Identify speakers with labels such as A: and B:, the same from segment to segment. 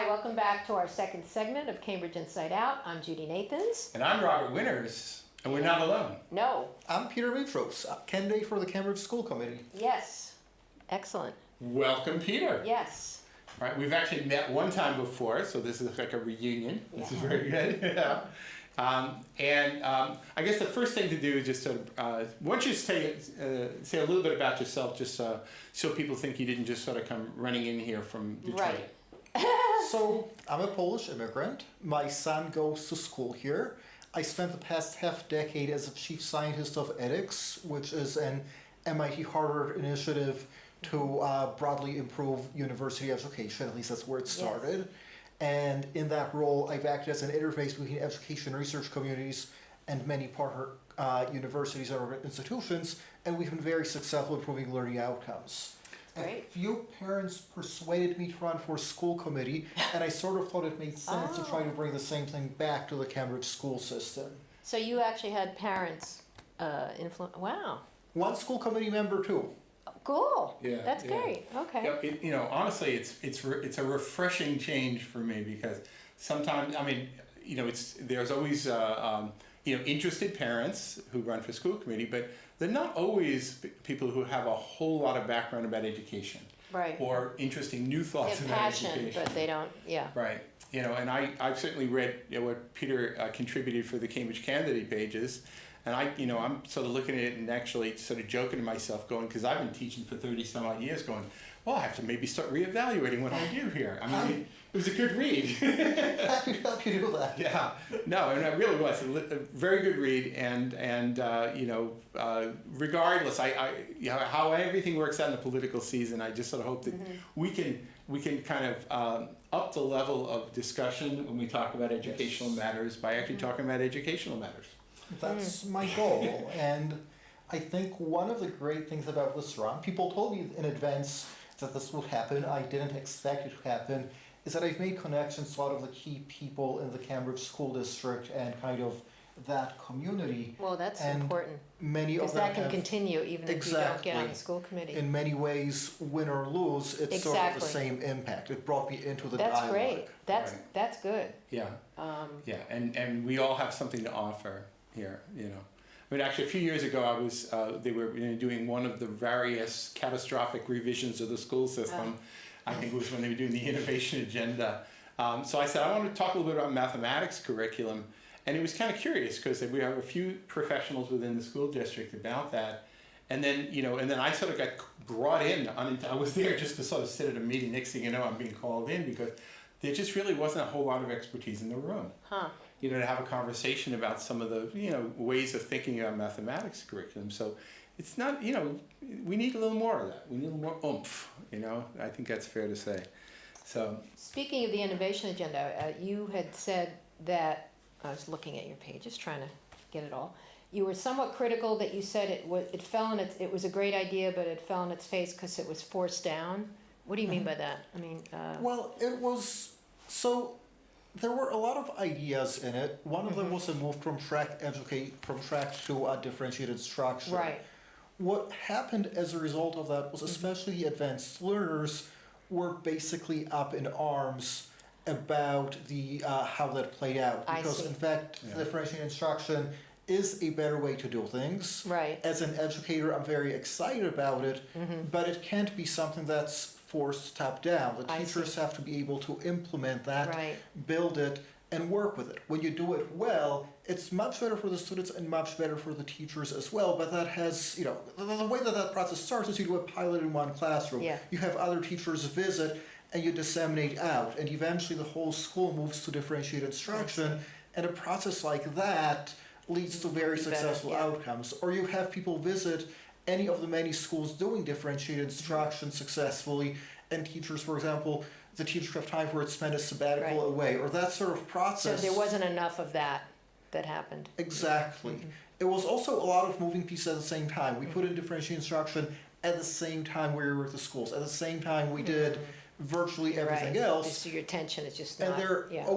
A: Hi, welcome back to our second segment of Cambridge Inside Out. I'm Judy Nathans.
B: And I'm Robert Winters, and we're not alone.
A: No.
C: I'm Piotr Mitros, candidate for the Cambridge School Committee.
A: Yes. Excellent.
B: Welcome, Peter.
A: Yes.
B: All right, we've actually met one time before, so this is like a reunion. This is very good. Yeah. I guess the first thing to do is just sort of, why don't you say a little bit about yourself, just so people think you didn't just sort of come running in here from Detroit.
A: Right.
C: So, I'm a Polish immigrant. My son goes to school here. I spent the past half-decade as a chief scientist of ethics, which is an MIT Harvard initiative to broadly improve university education. At least that's where it started. Yes. And in that role, I've acted as an interface between education and research communities and many partner universities and institutions, and we've been very successful improving learning outcomes.
A: Great.
C: A few parents persuaded me to run for school committee, and I sort of thought it made sense to try to bring the same thing back to the Cambridge school system.
A: So you actually had parents influence. Wow.
C: One school committee member too.
A: Cool.
B: Yeah,
A: That's great. Okay.
B: Yeah, honestly, it's a refreshing change for me because sometimes, there's always interested parents who run for school committee, but they're not always people who have a whole lot of background about education.
A: Right.
B: Or interesting new thoughts
A: They have
B: about
A: passion,
B: education.
A: but they don't. Yeah.
B: Right. And I've certainly read what Peter contributed for the Cambridge candidate pages. And I'm sort of looking at it and actually sort of joking to myself going, because I've been teaching for 30 some odd years going, well, I have to maybe start reevaluating what I do here. I mean, it was a good read.
C: Happy to help you do that.
B: Yeah. No, and it really was a very good read. And regardless, how everything works out in the political season, I just sort of hope that we can kind of up the level of discussion when we talk about educational matters by actually talking about educational matters.
C: That's my goal, and I think one of the great things about this run, people told me in advance that this would happen, I didn't expect it to happen, is that I've made connections to a lot of the key people in the Cambridge School District and kind of that community.
A: Well, that's
C: and
A: important.
C: Many
A: because
C: of them
A: that can continue even if you don't get on the school committee.
C: In many ways, win or lose, it's sort of the same impact. It brought me into the dialogue.
A: That's great. That's good.
B: Yeah. And we all have something to offer here, I mean, actually, a few years ago, they were doing one of the various catastrophic revisions of the school system. I think it was when they were doing the innovation agenda. So I said, I want to talk a little bit about mathematics curriculum. And it was kind of curious because we have a few professionals within the school district about that. And then, I sort of got brought in. I was there just to sort of sit at a meeting. Next thing you know, I'm being called in because there just really wasn't a whole lot of expertise in the room.
A: Huh.
B: To have a conversation about some of the, ways of thinking about mathematics curriculum. So it's not, we need a little more of that. We need a little more oomph, I think that's fair to say. So. Speaking
A: of the innovation agenda, you had said that, I was looking at your pages trying to get it all. You were somewhat critical that you said it was a great idea, but it fell on its face because it was forced down. What do you mean by that? I mean,
C: well, it was, so there were a lot of ideas in it. One of them was a move from track to a differentiated instruction.
A: Right.
C: What happened as a result of that was especially advanced learners were basically up in arms about the how that played out. Because in fact, differentiated instruction is a better way to do things.
A: Right.
C: As an educator, I'm very excited about it, but it can't be something that's forced top down. The teachers have to be able to implement that, build it, and work with it. When you do it well, it's much better for the students and much better for the teachers as well, but that has, the way that process starts is you do a pilot in one classroom.
A: Yeah.
C: You have other teachers visit, and you disseminate out, and eventually the whole school moves to differentiated instruction, and a process like that leads to very successful outcomes. Or you have people visit any of the many schools doing differentiated instruction successfully, and teachers, for example, the teachers have time for it, spend a sabbatical away, or that sort of process.
A: So there wasn't enough of that happened.
C: Exactly. It was also a lot of moving pieces at the same time. We put in differentiated instruction at the same time we were with the schools. At the same time we did virtually everything
A: Right.
C: else.
A: So your attention is just
C: And
A: not,
C: they're
A: yeah.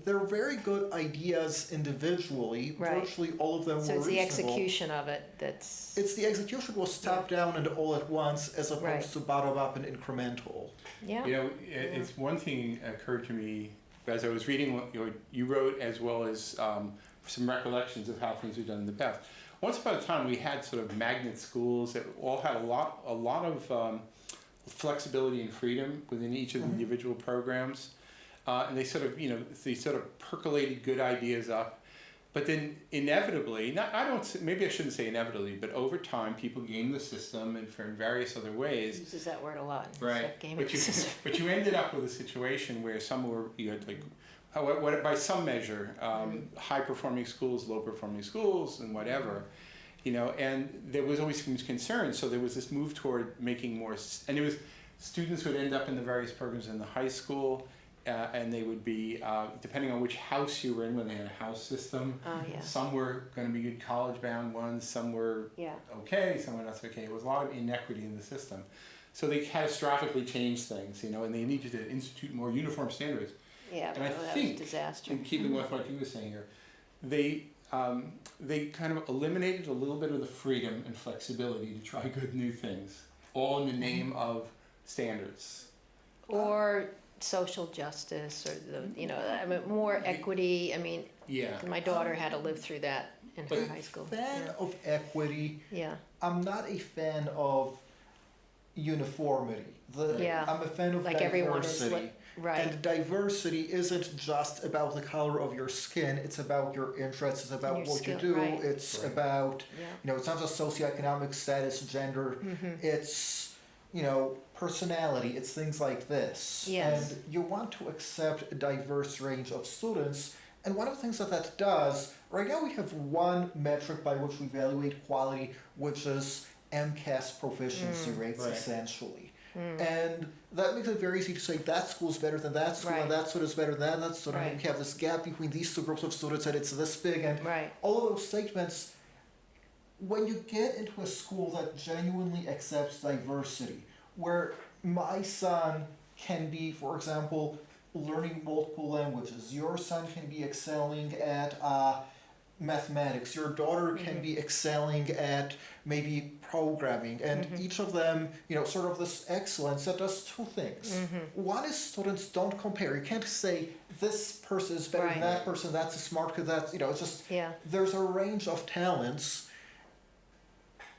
C: they're very good ideas individually.
A: Right.
C: Virtually all of them
A: So
C: were
A: it's the
C: reasonable.
A: execution of it that's,
C: It's the execution was top down and all at once, as opposed
A: Right.
C: to bottom up and incremental.
A: yeah.
B: You know, it's one thing occurred to me as I was reading what you wrote, as well as some recollections of how things were done in the past. Once upon a time, we had sort of magnet schools that all had a lot of flexibility and freedom within each of the individual programs, and they sort of percolated good ideas up. But then inevitably, maybe I shouldn't say inevitably, but over time, people game the system and for various other ways.
A: Uses that word a lot.
B: Right.
A: Gaming system.
B: But you ended up with a situation where you had like, by some measure, high performing schools, low performing schools, and whatever, and there was always some concern. So there was this move toward making more, and it was students would end up in the various programs in the high school. And they would be, depending on which house you were in, when they had a house system,
A: Yeah.
B: some were going to be good college-bound ones, some were
A: Yeah.
B: okay, some were not so okay. It was a lot of inequity in the system. So they catastrophically changed things, and they needed to institute more uniform standards.
A: Yeah,
B: And I
A: that was a
B: think,
A: disaster.
B: in keeping with what you were saying here, they kind of eliminated a little bit of the freedom and flexibility to try good new things, all in the name of standards.
A: Or social justice, or more equity. I mean,
B: Yeah.
A: my daughter had to live through that in her high school.
C: Fan of equity.
A: Yeah.
C: I'm not a fan of uniformity.
A: Yeah.
C: I'm a fan of
A: Like everyone is
C: diversity.
A: right.
C: And diversity isn't just about the color of your skin, it's about your interests, it's about
A: Your
C: what
A: skill,
C: you do,
A: right.
C: it's
B: Right.
C: about,
A: Yeah.
C: it's not just socioeconomic status, gender, it's, personality, it's things like this.
A: Yes.
C: And you want to accept a diverse range of students. And one of the things that does, right now we have one metric by which we evaluate quality, which is MCAS proficiency rates,
B: Right.
C: essentially. And that makes it very easy to say that school's better than that school,
A: Right.
C: and that student's better than that student,
A: Right.
C: and we have this gap between these two groups of students, and it's this big, and
A: Right.
C: all of those statements, when you get into a school that genuinely accepts diversity, where my son can be, for example, learning multiple languages, your son can be excelling at mathematics, your daughter can be excelling at maybe programming, and each of them, sort of this excellence that does two things. One is students don't compare. You can't say this person is better than
A: Right.
C: that person, that's a smart kid, that's, it's just,
A: Yeah.
C: there's a range of talents.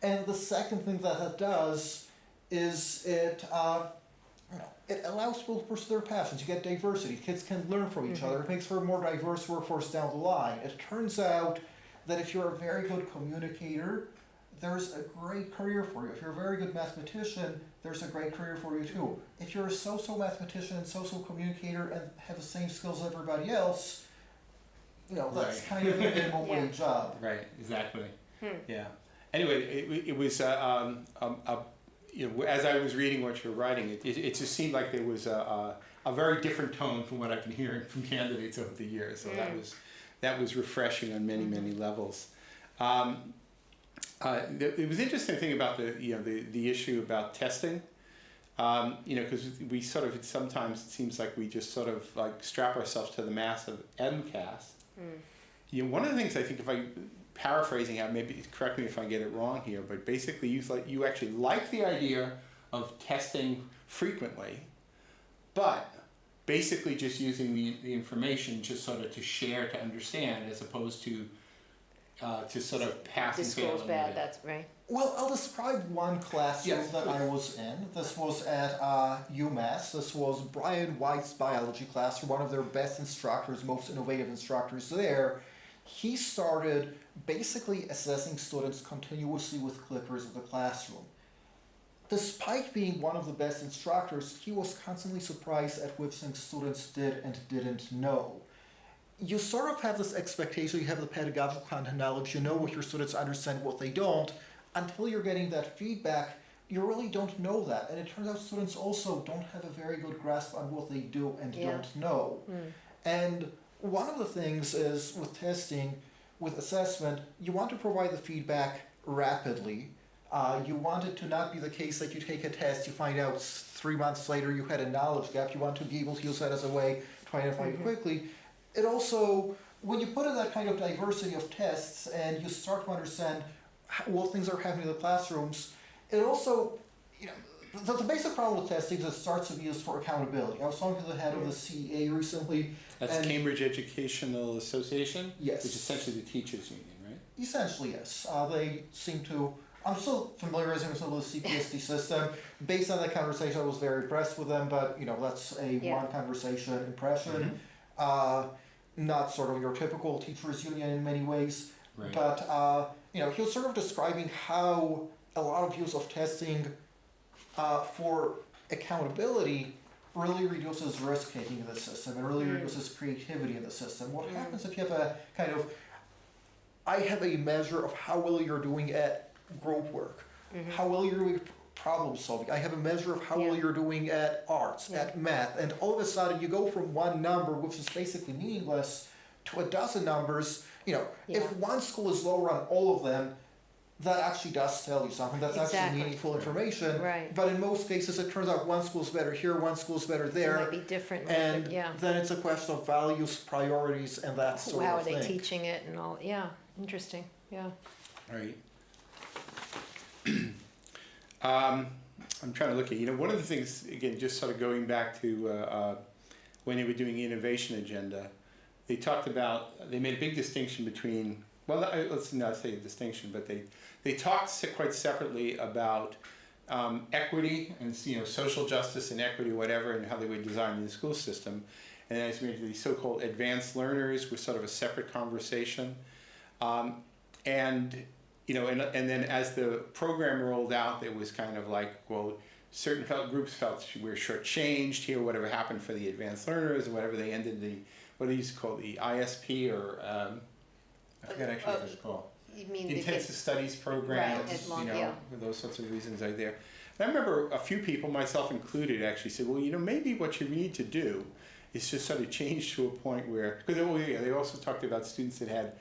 C: And the second thing that does is it allows people to pursue their passions. You get diversity. Kids can learn from each other. It makes for a more diverse workforce down the line. It turns out that if you're a very good communicator, there's a great career for you. If you're a very good mathematician, there's a great career for you too. If you're a so-so mathematician and so-so communicator and have the same skills as everybody else, that's
B: Right.
C: kind of a minimum
A: Yeah.
C: wage job.
B: Right, exactly. Yeah. Anyway, it was, as I was reading what you were writing, it just seemed like there was a very different tone from what I've been hearing from candidates over the years. So that was refreshing on many levels. It was interesting thing about the issue about testing. Because we sort of sometimes it seems like we just sort of like strap ourselves to the mass of MCAS. One of the things I think, if I paraphrasing out, maybe correct me if I get it wrong here, but basically you actually like the idea of testing frequently, but basically just using the information just sort of to share, to understand, as opposed to sort of pass
A: This
B: and fail.
A: school's bad, that's right.
C: Well, I'll describe one classroom
B: Yes,
C: that
B: please.
C: I was in. This was at UMass. This was Brian White's biology class, one of their best instructors, most innovative instructors there. He started basically assessing students continuously with clickers in the classroom. Despite being one of the best instructors, he was constantly surprised at which things students did and didn't know. You sort of have this expectation, you have the pedagogical content knowledge, you know what your students understand, what they don't. Until you're getting that feedback, you really don't know that. And it turns out students also don't have a very good grasp on what they do and don't know. And one of the things is with testing, with assessment, you want to provide the feedback rapidly. You want it to not be the case that you take a test, you find out 3 months later you had a knowledge gap, you want to be able to use that as a way to identify it quickly. It also, when you put in that kind of diversity of tests and you start to understand what things are happening in the classrooms, it also, you know, the basic problem with testing is it starts to be used for accountability. I was talking to the head of the CEA recently.
B: That's Cambridge Educational Association?
C: Yes.
B: Which is essentially the teachers union, right?
C: Essentially, yes. They seem to, I'm still familiarizing myself with the CPSD system. Based on that conversation, I was very impressed with them, but you know, that's a one conversation impression. Not sort of your typical teachers union in many ways.
B: Right.
C: But you know, he was sort of describing how a lot of use of testing for accountability really reduces risk taking in the system and really reduces creativity in the system. What happens if you have a kind of, I have a measure of how well you're doing at group work, how well you're doing problem solving. I have a measure of how well you're doing at arts, at math, and all of a sudden you go from one number, which is basically meaningless, to a dozen numbers. You know, if one school is lower on all of them, that actually does tell you something. That's actually meaningful information.
A: Right.
C: But in most cases, it turns out one school's better here, one school's better there.
A: It might be different.
C: And then it's a question of values, priorities, and that sort
A: How
C: of thing.
A: are they teaching it and all? Yeah, interesting. Yeah.
B: Right. I'm trying to look at, you know, one of the things, again, just sort of going back to when they were doing the innovation agenda, they talked about, they made a big distinction between, well, let's not say a distinction, but they talked quite separately about equity and, you know, social justice and equity, whatever, and how they would design the school system. And as we the so-called advanced learners were sort of a separate conversation. And you know, and then as the program rolled out, it was kind of like, well, certain groups felt we were shortchanged here, whatever happened for the advanced learners, or whatever they ended the, what do you call the ISP, or I forget actually what it's called.
A: You mean
B: Intensive studies programs, you know, those sorts of reasons are there. And I remember a few people, myself included, actually said, well, you know, maybe what you need to do is just sort of change to a point where, because they also talked about students that had,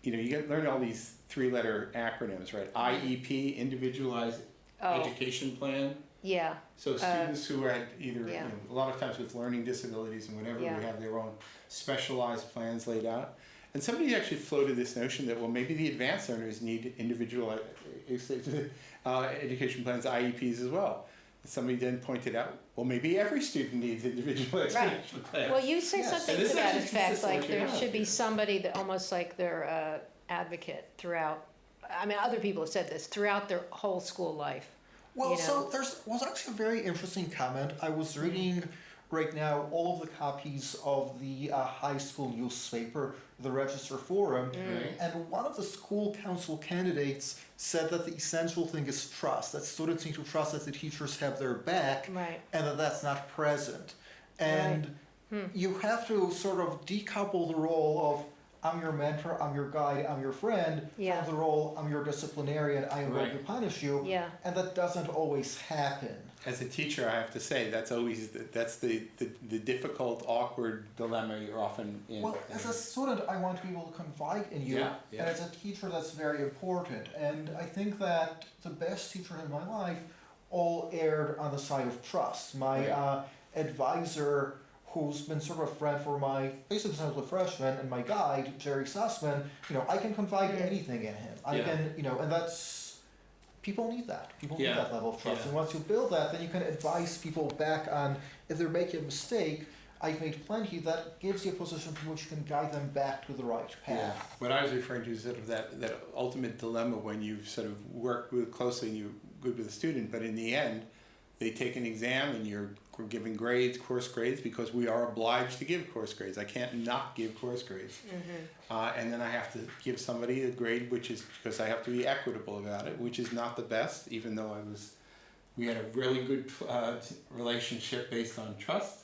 B: you know, you learn all these 3-letter acronyms, right? IEP, Individualized Education Plan.
A: Yeah.
B: So students who had either, you know, a lot of times with learning disabilities and whatever, we have their own specialized plans laid out. And somebody actually floated this notion that, well, maybe the advanced learners need individual education plans, IEPs as well. Somebody then pointed out, well, maybe every student needs individual education plans.
A: Well, you say something to that effect, like there should be
B: Yeah.
A: somebody that almost like their advocate throughout. I mean, other people have said this throughout their whole school life.
C: Well,
A: you know?
C: so was actually a very interesting comment. I was reading right now all of the copies of the high school newspaper, the Register Forum, and one of the school council candidates said that the essential thing is trust, that students need to trust that the teachers have their back, and that that's not present. And you have to sort of decouple the role of I'm your mentor, I'm your guide, I'm your friend, from the role I'm your disciplinarian, I am going to punish you, and that doesn't always happen.
B: As a teacher, I have to say, that's always, that's the difficult, awkward dilemma you're often in.
C: Well, as a student, I want to be able to confide in you, and as a teacher, that's very important. And I think that the best teachers in my life all erred on the side of trust. My advisor, who's been sort of a friend for my, basically since I was a freshman, and my guide, Jerry Sussman, you know, I can confide anything in him. I can, you know, and that's, people need that. People need that level of trust. And once you build that, then you can advise people back on, if they're making a mistake, I've made plenty, that gives you a position from which you can guide them back to the right path.
B: Yeah. What I was referring to is sort of that ultimate dilemma when you sort of work with closely and you're good with a student, but in the end, they take an exam and you're giving grades, course grades, because we are obliged to give course grades. I can't not give course grades. And then I have to give somebody a grade, which is because I have to be equitable about it, which is not the best, even though we had a really good relationship based on trust,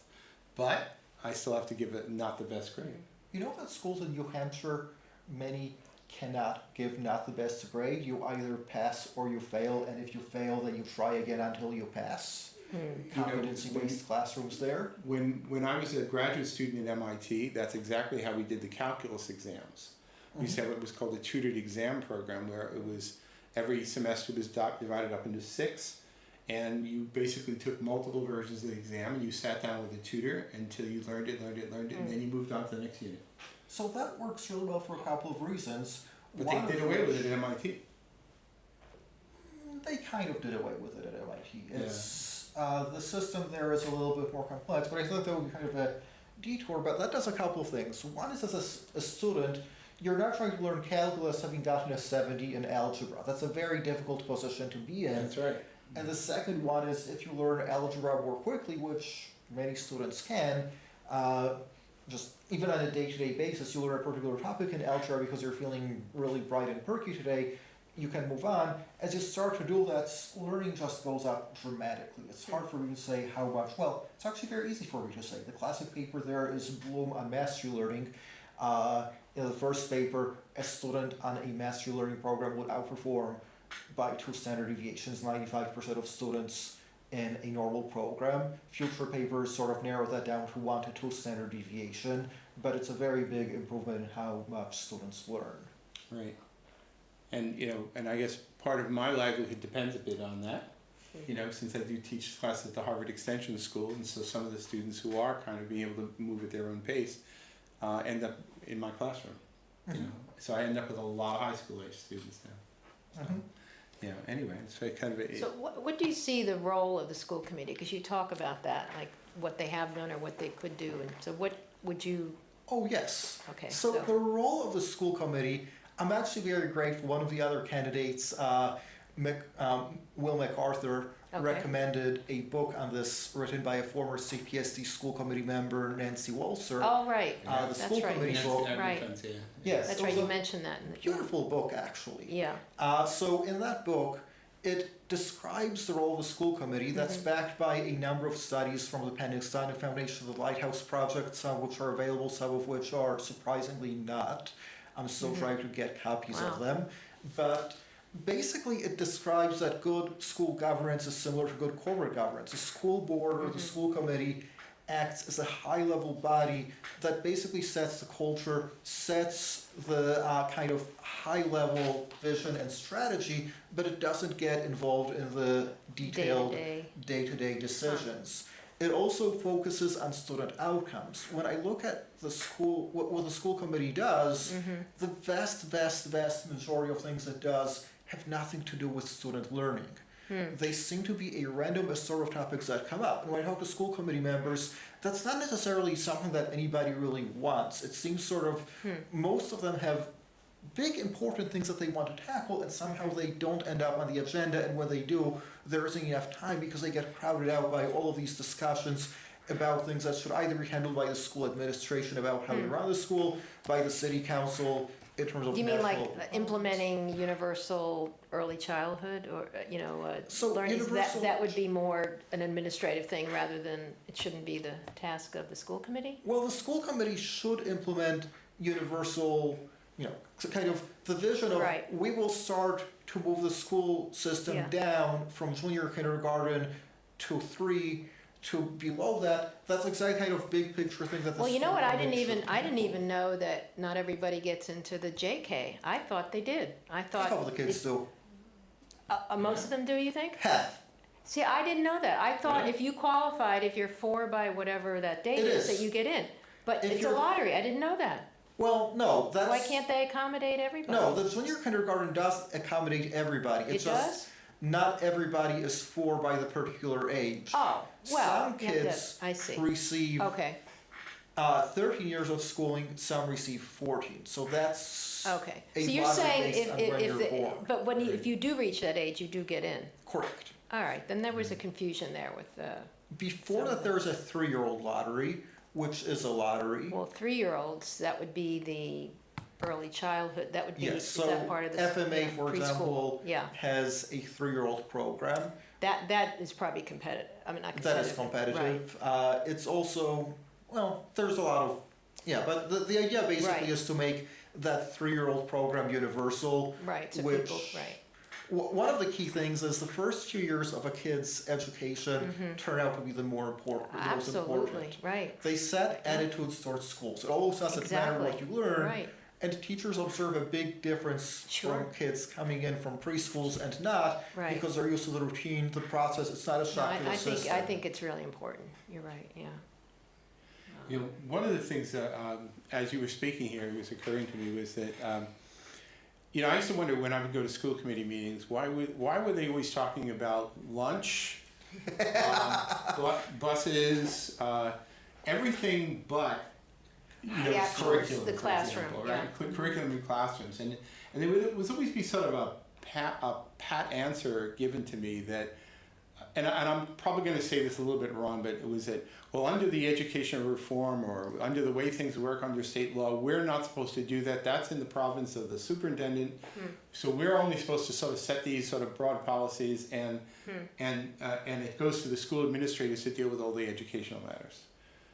B: but I still have to give it not the best grade.
C: You know that schools in New Hampshire, many cannot give not the best grade. You either pass or you fail, and if you fail, then you try again until you pass. Competency-based classrooms there.
B: When I was a graduate student at MIT, that's exactly how we did the calculus exams. We used to have what was called a tutored exam program, where it was every semester was divided up into 6, and you basically took multiple versions of the exam and you sat down with a tutor until you learned it, and then you moved on to the next unit.
C: So that works really well for a couple of reasons.
B: But
C: One
B: they did
C: of
B: away
C: which-
B: with it at MIT.
C: They kind of did away with it at MIT. It's the system there is a little bit more complex, but I thought that would be kind of a detour. But that does a couple of things. One is, as a student, you're not trying to learn calculus having gotten a 70 in algebra. That's a very difficult position to be in.
B: That's right.
C: And the second one is, if you learn algebra more quickly, which many students can, just even on a day-to-day basis, you learn a particular topic in algebra because you're feeling really bright and perky today, you can move on. As you start to do that, learning just goes up dramatically. It's hard for me to say how much. Well, it's actually very easy for me to say. The classic paper there is Bloom on mastery learning. In the first paper, a student on a mastery learning program would outperform by 2 standard deviations 95% of students in a normal program. Future papers sort of narrow that down to 1 to 2 standard deviation, but it's a very big improvement in how much students learn.
B: Right. And, and I guess part of my livelihood depends a bit on that, since I do teach classes at the Harvard Extension School, and so some of the students who are kind of being able to move at their own pace end up in my classroom. So I end up with a lot of high school age students now. Anyway, it's very kind of a...
A: So what do you see the role of the school committee? Because you talk about that, like what they have done or what they could do. And so what would you...
C: Oh, yes.
A: Okay.
C: So the role of the school committee, I'm actually very grateful. One of the other candidates, Will MacArthur, recommended a book on this written by a former CPSD school committee member, Nancy Walser.
A: Oh, right.
C: The
A: That's
C: school
A: right.
C: committee book.
A: Right.
C: Yes,
A: That's
C: it
A: right,
C: was
A: you
C: a
A: mentioned that.
C: beautiful book, actually.
A: Yeah.
C: So in that book, it describes the role of the school committee that's backed by a number of studies from the Penning-Steiner Foundation, the Lighthouse Project, some of which are available, some of which are surprisingly not. I'm still trying to get copies of them. But basically it describes that good school governance is similar to good corporate governance. The school board or the school committee acts as a high-level body that basically sets the culture, sets the kind of high-level vision and strategy, but it doesn't get involved in the detailed day-to-day decisions. It also focuses on student outcomes. When I look at the school, what the school committee does, the vast majority of things it does have nothing to do with student learning. They seem to be a random assortment of topics that come up. And when I talk to school committee members, that's not necessarily something that anybody really wants. It seems sort of, most of them have big important things that they want to tackle, and somehow they don't end up on the agenda, and when they do, there isn't enough time because they get crowded out by all of these discussions about things that should either be handled by the school administration about how they run the school, by the city council, in terms of
A: Do you mean like
C: national
A: implementing universal early childhood or,
C: So
A: learning?
C: universal-
A: That would be more an administrative thing rather than, it shouldn't be the task of the school committee?
C: Well, the school committee should implement universal, kind of the vision of we will start to move the school system down from junior kindergarten to 3 to below that. That's exactly kind of big picture thing that the
A: Well, you know
C: school
A: what, I
C: committee
A: didn't
C: should
A: even know that not everybody gets into the JK. I thought they did. I
C: A
A: thought.
C: couple of the kids do.
A: Most of them do, you think?
C: Half.
A: See, I didn't know that. I thought if you qualified, if you're 4 by whatever that date
C: It
A: is,
C: is.
A: that you get in. But
C: If
A: it's a
C: you're-
A: lottery. I didn't know that.
C: Well, no, that's...
A: Why can't they accommodate everybody?
C: No, the junior kindergarten does accommodate everybody.
A: It
C: It's just
A: does?
C: not everybody is 4 by the particular age.
A: Oh, well.
C: Some kids
A: I see.
C: receive
A: Okay,
C: 13 years of schooling, some receive 14. So that's
A: okay.
C: a
A: So you're
C: lottery
A: saying
C: based on when you're born.
A: but when if you do reach that age, you do get in.
C: Correct.
A: All right, then there was a confusion there with
C: Before
A: So-
C: that, there's a 3-year-old lottery, which is a lottery.
A: well, 3-year-olds, that would be the early childhood, that would be,
C: Yes,
A: is
C: so
A: that part of the
C: FMA, for
A: preschool?
C: example,
A: Yeah,
C: has a 3-year-old program.
A: that is probably competitive, I mean, not
C: That
A: competitive.
C: is competitive. It's also, well, there's a lot of, but the idea basically
A: Right.
C: is to make that 3-year-old program universal.
A: Right, so
C: which-
A: people, right,
C: One of the key things is the first few years of a kid's education turn out to be the most important.
A: absolutely, right,
C: They set attitudes towards schools. It always doesn't matter what you learn.
A: right,
C: And teachers observe a big difference
A: Sure.
C: from kids coming in from preschools and not,
A: Right.
C: because they're used to the routine, the process. It's not a
A: No,
C: shock to the system.
A: I think it's really important. You're right, yeah.
B: You know, one of the things that, as you were speaking here, it was occurring to me was that, you know, I used to wonder when I would go to school committee meetings, why were they always talking about lunch, buses, everything but, you know,
A: The actual-
B: curriculum,
A: the
B: for
A: classroom,
B: example,
A: yeah.
B: right? Curriculum in classrooms, and there was always be sort of a pat answer given to me that, and I'm probably going to say this a little bit wrong, but it was that, well, under the educational reform or under the way things work under state law, we're not supposed to do that. That's in the province of the superintendent. So we're only supposed to sort of set these sort of broad policies, and it goes to the school administrators to deal with all the educational matters.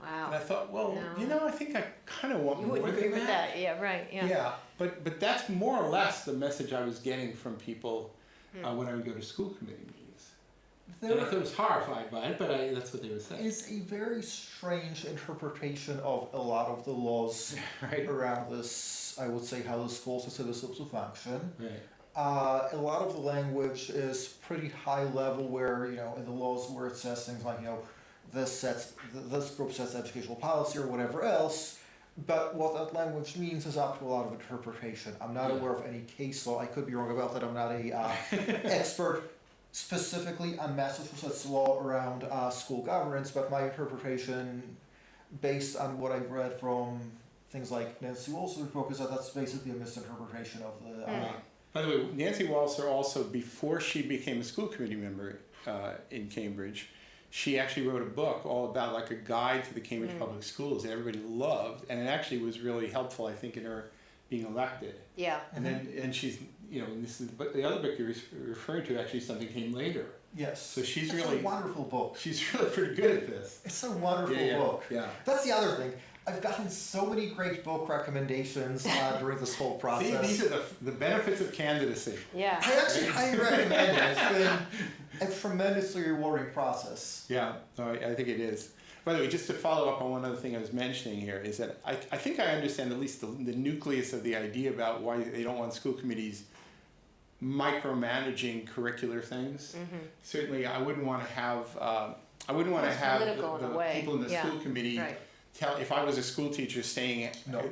B: And I
A: Wow.
B: thought, well,
A: No.
B: you know, I think I kind of want
A: You
B: more
A: wouldn't
B: than
A: agree with that, yeah, right, yeah.
B: Yeah, but that's more or less the message I was getting from people when I would go to school committee meetings. And I thought I was horrified by it, but that's what they were saying.
C: It's a very strange interpretation of a lot of the laws
B: Right.
C: around this, I would say, how the schools are supposed to function.
B: Right.
C: A lot of the language is pretty high level where, you know, in the laws where it says things like, you know, this group sets educational policy or whatever else, but what that language means is up to a lot of interpretation. I'm not aware of any case law, I could be wrong about that, I'm not a expert specifically on Massachusetts law around school governance, but my interpretation, based on what I've read from things like Nancy Walser's book, is that that's basically a misinterpretation of the...
B: By the way, Nancy Walser also, before she became a school committee member in Cambridge, she actually wrote a book all about like a guide to the Cambridge Public Schools that everybody loved, and it actually was really helpful, I think, in her being elected.
A: Yeah.
B: And she's, you know, this is, but the other book you're referring to actually something came later.
C: Yes.
B: So she's
C: It's
B: really
C: a wonderful book.
B: She's really pretty good at this.
C: It's a wonderful book.
B: Yeah.
C: That's the other thing. I've gotten so many great book recommendations during this whole process.
B: See, these are the benefits of candidacy.
A: Yeah.
C: I actually highly recommend it. It's been a tremendously rewarding process.
B: Yeah, no, I think it is. By the way, just to follow up on one other thing I was mentioning here is that I think I understand at least the nucleus of the idea about why they don't want school committees micromanaging curricular things. Certainly, I wouldn't want to have
A: It's political in a
B: the
A: way.
B: people in the
A: Yeah.
B: school committee
A: Right.
B: tell if I was a school teacher saying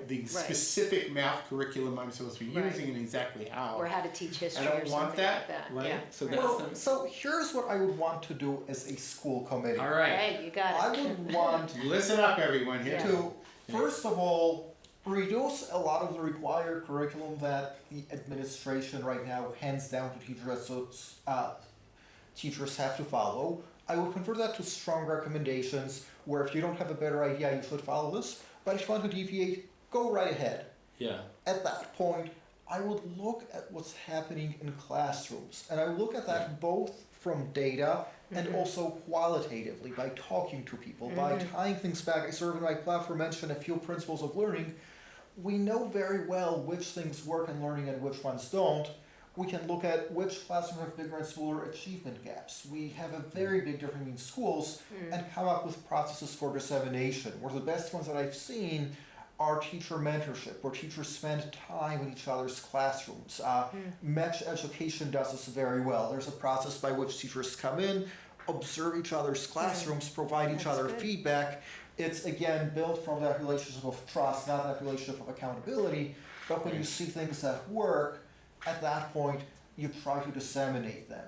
B: the specific math curriculum I'm supposed to be
A: Right.
B: using and exactly how.
A: Or how to teach history
B: I
A: or
B: don't
A: something
B: want that,
A: like that.
B: right?
A: Yeah.
B: So
A: right.
B: that's
C: Well, so here's what I would want to do as a school committee.
B: all right.
A: Hey, you got
C: I
A: it.
C: would want
B: Listen up, everyone here.
A: Yeah.
C: to, first of all, reduce a lot of the required curriculum that the administration right now hands down to teachers, so teachers have to follow. I would convert that to strong recommendations where if you don't have a better idea, you should follow this. But if you want to deviate, go right ahead.
B: Yeah.
C: At that point, I would look at what's happening in classrooms. And I would look at that both from data and also qualitatively by talking to people, by tying things back. I sort of in my platform mentioned a few principles of learning. We know very well which things work in learning and which ones don't. We can look at which classrooms have bigger and smaller achievement gaps. We have a very big difference between schools and come up with processes for dissemination. One of the best ones that I've seen are teacher mentorship, where teachers spend time in each other's classrooms. Match Education does this very well. There's a process by which teachers come in, observe each other's classrooms, provide each
A: That's
C: other
A: good.
C: feedback. It's again built from that relationship of trust, not that relationship of accountability. But when you see things that work, at that point, you try to disseminate them.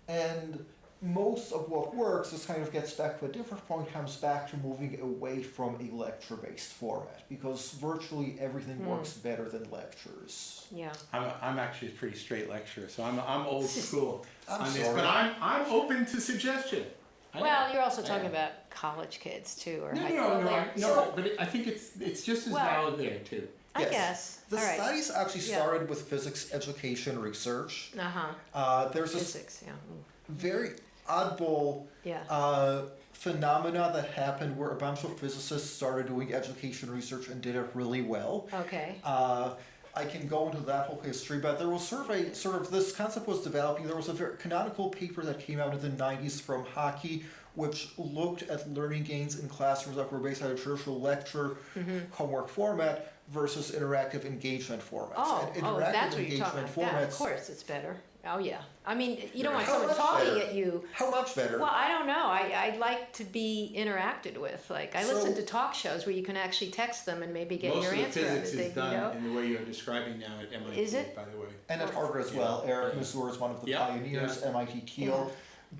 C: And most of what works, this kind of gets back to a different point, comes back to moving away from a lecture-based format, because virtually everything works better than lectures.
A: Yeah.
B: I'm actually a pretty straight lecturer, so I'm old school
C: I'm
B: on this,
C: sorry.
B: but I'm open to suggestion.
A: Well, you're also talking about college kids too, or high school.
B: No, but I think it's just as
A: Well,
B: valid there too.
A: I
C: Yes.
A: guess.
C: The
A: All right.
C: studies actually
A: Yeah.
C: started with physics education research.
A: Uh-huh.
C: There's this
A: Physics, yeah.
C: very oddball
A: Yeah.
C: phenomena that happened where a bunch of physicists started doing education research and did it really well.
A: Okay.
C: I can go into that whole history, but there was sort of this concept was developing. There was a very canonical paper that came out in the 90s from Hockey, which looked at learning gains in classrooms that were based on a traditional lecture homework format versus interactive engagement formats.
A: Oh,
C: And
A: oh,
C: interactive
A: that's what you're talking
C: engagement
A: about. Yeah, of
C: formats.
A: course, it's better. Oh, yeah. I mean, you don't want
C: How
A: someone
C: much
A: talking
C: better?
A: at you.
C: How much better?
A: Well, I don't know. I like to be interacted with. Like, I
C: So-
A: listen to talk shows where you can actually text them and maybe get
B: Most
A: your
B: of the
A: answer out
B: physics
A: of
B: is
A: it,
B: done in the way you're describing now at MIT,
A: Is it?
B: by the way.
C: And at Harvard as well. Eric Mazur is one of the
B: Yeah,
C: pioneers, MIT Kiel.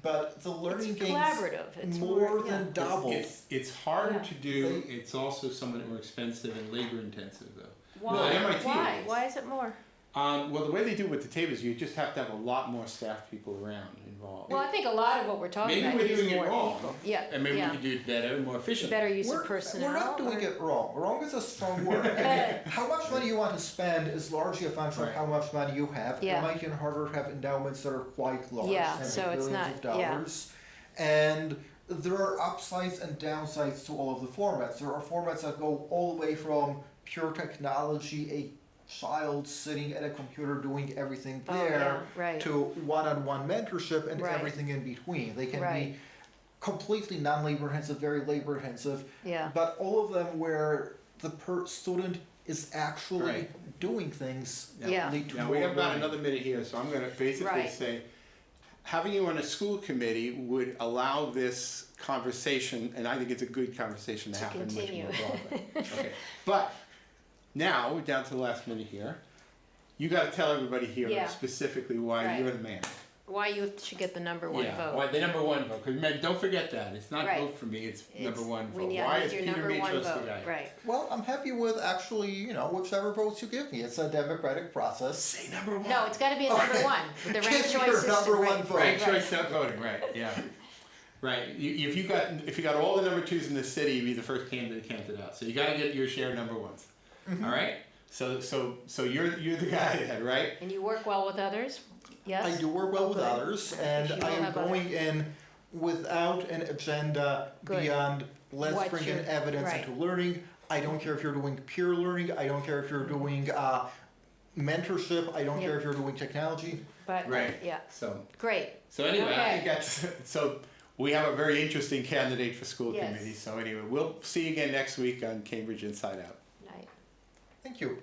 C: But the learning
A: It's
C: gains
A: collaborative. It's
C: more
A: yeah.
C: than doubled.
B: It's hard
A: Yeah.
B: to do.
C: They-
B: It's also somewhat more expensive and labor intensive, though.
A: Why?
B: Well, at MIT
A: Why?
B: it is.
A: Why is it more?
B: Well, the way they do it with the tables, you just have to have a lot more staff people around involved.
A: Well, I think a lot of what we're talking
B: Maybe
A: about
B: we're
A: is
B: doing it
A: more
B: wrong.
A: people. Yeah,
B: And maybe
A: yeah.
B: we could do it better and more efficiently.
A: Better use of personnel.
C: We're not doing
A: or-
C: it wrong. Wrong is a strong word. And how much money you want to spend is largely a function of
B: Right.
C: how much money you have.
A: Yeah.
C: MIT and Harvard have endowments that are quite large.
A: Yeah,
C: and
A: so
C: have
A: it's
C: billions
A: not-
C: of
A: yeah.
C: dollars. And there are upsides and downsides to all of the formats. There are formats that go all the way from pure technology, a child sitting at a computer doing everything
A: Oh,
C: there,
A: yeah, right.
C: to one-on-one mentorship and
A: Right.
C: everything in between. They can
A: Right.
C: be completely non-labor intensive, very labor intensive,
A: Yeah.
C: but all of them where the student is actually
B: Right.
C: doing things
A: Yeah.
C: lead to
B: Now,
C: more
B: we have about
C: learning.
B: another minute here, so I'm gonna basically
A: Right.
B: say, having you on a school committee would allow this conversation, and I think it's a good conversation to
A: To
B: happen much
A: continue.
B: more broadly. Okay, but now, we're down to the last minute here. You gotta tell everybody here
A: Yeah.
B: specifically why
A: Right.
B: you're the man.
A: Why you should get the number one
B: Yeah,
A: vote.
B: why the number one vote, because man, don't forget that, it's not
A: Right.
B: vote for me, it's number one
A: We
B: vote.
A: need,
B: Why
A: I
B: is
A: need your
B: Peter
A: number one
B: Mitros the
A: vote.
B: guy?
A: Right.
C: Well, I'm happy with actually, whichever votes you give me. It's a democratic process.
B: Say number one.
A: No, it's got to be a number
C: Okay.
A: one. With the
C: Give
A: ranked
C: me
A: choice
C: your
A: system.
C: number one
A: right.
C: vote.
B: Right,
A: Right.
B: choice not voting, right, yeah. Right, if you got all the number twos in the city, you'd be the first candidate counted out, so you gotta get your share of number ones, all right? So you're the guy then, right?
A: And you work well with others. Yes.
C: I do work well with
A: Good.
C: others, and
A: You
C: I
A: will
C: am
A: have other-
C: going in without an agenda
A: Good.
C: beyond let's
A: What
C: bring in
A: you're-
C: evidence
A: right.
C: into learning. I don't care if you're doing peer learning. I don't care if you're doing mentorship. I don't
A: Yeah.
C: care if you're doing technology.
A: But
B: Right.
A: yeah,
B: So
A: great.
B: anyway, I
A: Okay.
B: think that's, so we have a very interesting candidate for school
A: Yes.
B: committee, so anyway, we'll see you again next week on Cambridge Inside Out.
A: Night.
C: Thank you.